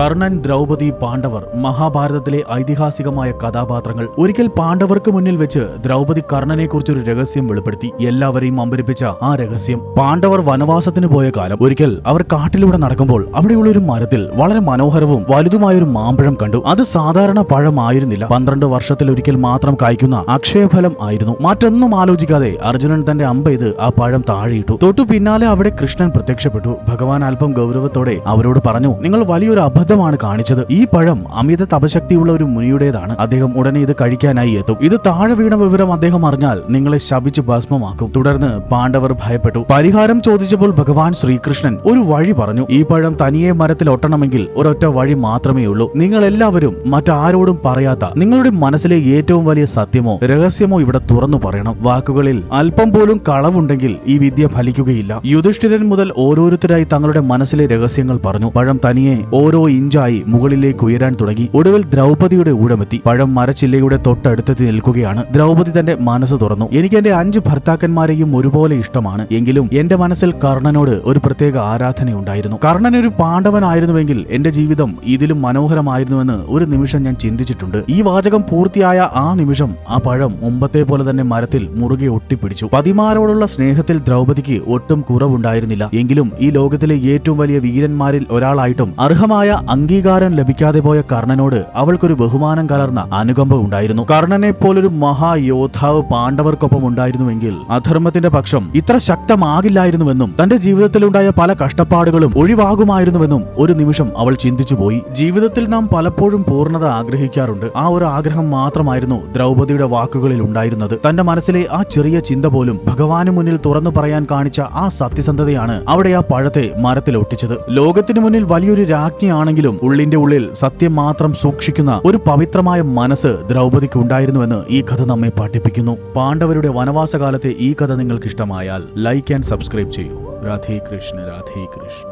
കർണൻ, ദ്രൗപദി, പാണ്ഡവർ മഹാഭാരതത്തിലെ ഐതിഹാസികമായ കഥാപാത്രങ്ങൾ. ഒരിക്കൽ പാണ്ഡവർക്ക് മുന്നിൽ വെച്ച് ദ്രൗപദി കർണനെ കുറിച്ചൊരു രഹസ്യം വെളിപ്പെടുത്തി. എല്ലാവരെയും അമ്പരിപ്പിച്ച ആ രഹസ്യം, പാണ്ഡവർ വനവാസത്തിന് പോയ കാലം. ഒരിക്കൽ അവർ കാട്ടിലൂടെ നടക്കുമ്പോൾ അവിടെയുള്ള ഒരു മരത്തിൽ വളരെ മനോഹരവും വലുതുമായൊരു മാമ്പഴം കണ്ടു. അത് സാധാരണ പഴമായിരുന്നില്ല. 12 വർഷത്തിലൊരിക്കൽ മാത്രം കായ്ക്കുന്ന അക്ഷയഫലം ആയിരുന്നു. മറ്റൊന്നും ആലോചിക്കാതെ അർജുനൻ തന്റെ അമ്പെയ്ത് ആ പഴം താഴെയിട്ടു. തൊട്ടു പിന്നാലെ അവിടെ കൃഷ്ണൻ പ്രത്യക്ഷപ്പെട്ടു. ഭഗവാൻ അല്പം ഗൗരവത്തോടെ അവരോട് പറഞ്ഞു, നിങ്ങൾ വലിയൊരു അബദ്ധമാണ് കാണിച്ചത്. ഈ പഴം അമിത തപശക്തിയുള്ള ഒരു മുനിയുടേതാണ്. അദ്ദേഹം ഉടനെ ഇത് കഴിക്കാനായി എത്തും. ഇത് താഴെ വീണ വിവരം അദ്ദേഹം അറിഞ്ഞാൽ നിങ്ങളെ ശപിച്ച് ഭസ്മമാക്കും. തുടർന്ന് പാണ്ഡവർ ഭയപ്പെട്ടു. പരിഹാരം ചോദിച്ചപ്പോൾ ഭഗവാൻ ശ്രീകൃഷ്ണൻ ഒരു വഴി പറഞ്ഞു. ഈ പഴം തനിയെ മരത്തിൽ ഒട്ടണമെങ്കിൽ ഒരൊറ്റ വഴി മാത്രമേ ഉള്ളൂ. നിങ്ങൾ എല്ലാവരും മറ്റാരോടും പറയാത്ത നിങ്ങളുടെ മനസ്സിലെ ഏറ്റവും വലിയ സത്യമോ രഹസ്യമോ ഇവിടെ തുറന്നു പറയണം. വാക്കുകളിൽ അല്പം പോലും കളവുണ്ടെങ്കിൽ ഈ വിദ്യ ഫലിക്കുകയില്ല. യുധിഷ്ഠിരൻ മുതൽ ഓരോരുത്തരായി തങ്ങളുടെ മനസ്സിലെ രഹസ്യങ്ങൾ പറഞ്ഞു. പഴം തനിയെ ഓരോ ഇഞ്ചായി മുകളിലേക്ക് ഉയരാൻ തുടങ്ങി. ഒടുവിൽ ദ്രൗപദിയുടെ ഊഴമെത്തി. പഴം മരച്ചില്ലയുടെ തൊട്ടടുത്തെത്തി നിൽക്കുകയാണ്. ദ്രൗപദി തന്റെ മനസ്സ് തുറന്നു. എനിക്ക് എന്റെ 5 ഭർത്താക്കന്മാരെയും ഒരുപോലെ ഇഷ്ടമാണ്. എങ്കിലും എന്റെ മനസ്സിൽ കർണനോട് ഒരു പ്രത്യേക ആരാധനയുണ്ടായിരുന്നു. കർണൻ ഒരു പാണ്ഡവനായിരുന്നുവെങ്കിൽ എന്റെ ജീവിതം ഇതിലും മനോഹരമായിരുന്നുവെന്ന് ഒരു നിമിഷം ഞാൻ ചിന്തിച്ചിട്ടുണ്ട്. ഈ വാചകം പൂർത്തിയായ ആ നിമിഷം ആ പഴം മുമ്പത്തെ പോലെ തന്നെ മരത്തിൽ മുറുകെ ഒട്ടിപ്പിടിച്ചു. പതിമാരോടുള്ള സ്നേഹത്തിൽ ദ്രൗപദിക്ക് ഒട്ടും കുറവുണ്ടായിരുന്നില്ല. എങ്കിലും ഈ ലോകത്തിലെ ഏറ്റവും വലിയ വീരന്മാരിൽ ഒരാളായിട്ടും അർഹമായ അംഗീകാരം ലഭിക്കാതെ പോയ കർണനോട് അവൾക്കൊരു ബഹുമാനം കലർന്ന അനുകമ്പ ഉണ്ടായിരുന്നു. കർണനെ പോലൊരു മഹായോദ്ധാവ് പാണ്ഡവർക്കൊപ്പം ഉണ്ടായിരുന്നുവെങ്കിൽ അധർമ്മത്തിന്റെ പക്ഷം ഇത്ര ശക്തമാകില്ലായിരുന്നുവെന്നും തന്റെ ജീവിതത്തിലുണ്ടായ പല കഷ്ടപ്പാടുകളും ഒഴിവാകുമായിരുന്നുവെന്നും ഒരു നിമിഷം അവൾ ചിന്തിച്ചുപോയി. ജീവിതത്തിൽ നാം പലപ്പോഴും പൂർണ്ണത ആഗ്രഹിക്കാറുണ്ട്. ആ ഒരു ആഗ്രഹം മാത്രമായിരുന്നു ദ്രൗപദിയുടെ വാക്കുകളിൽ ഉണ്ടായിരുന്നത്. തന്റെ മനസ്സിലെ ആ ചെറിയ ചിന്ത പോലും ഭഗവാന് മുന്നിൽ തുറന്നു പറയാൻ കാണിച്ച ആ സത്യസന്ധതയാണ് അവിടെ ആ പഴത്തെ മരത്തിൽ ഒട്ടിച്ചത്. ലോകത്തിന് മുന്നിൽ വലിയൊരു രാജ്ഞിയാണെങ്കിലും ഉള്ളിന്റെ ഉള്ളിൽ സത്യം മാത്രം സൂക്ഷിക്കുന്ന ഒരു പവിത്രമായ മനസ്സ് ദ്രൗപദിക്ക് ഉണ്ടായിരുന്നുവെന്ന് ഈ കഥ നമ്മെ പഠിപ്പിക്കുന്നു. പാണ്ഡവരുടെ വനവാസകാലത്തെ ഈ കഥ നിങ്ങൾക്ക് ഇഷ്ടമായാൽ ലൈക്ക് ആൻഡ് സബ്സ്ക്രൈബ് ചെയ്യൂ. രാധേ കൃഷ്ണ, രാധേ കൃഷ്ണ.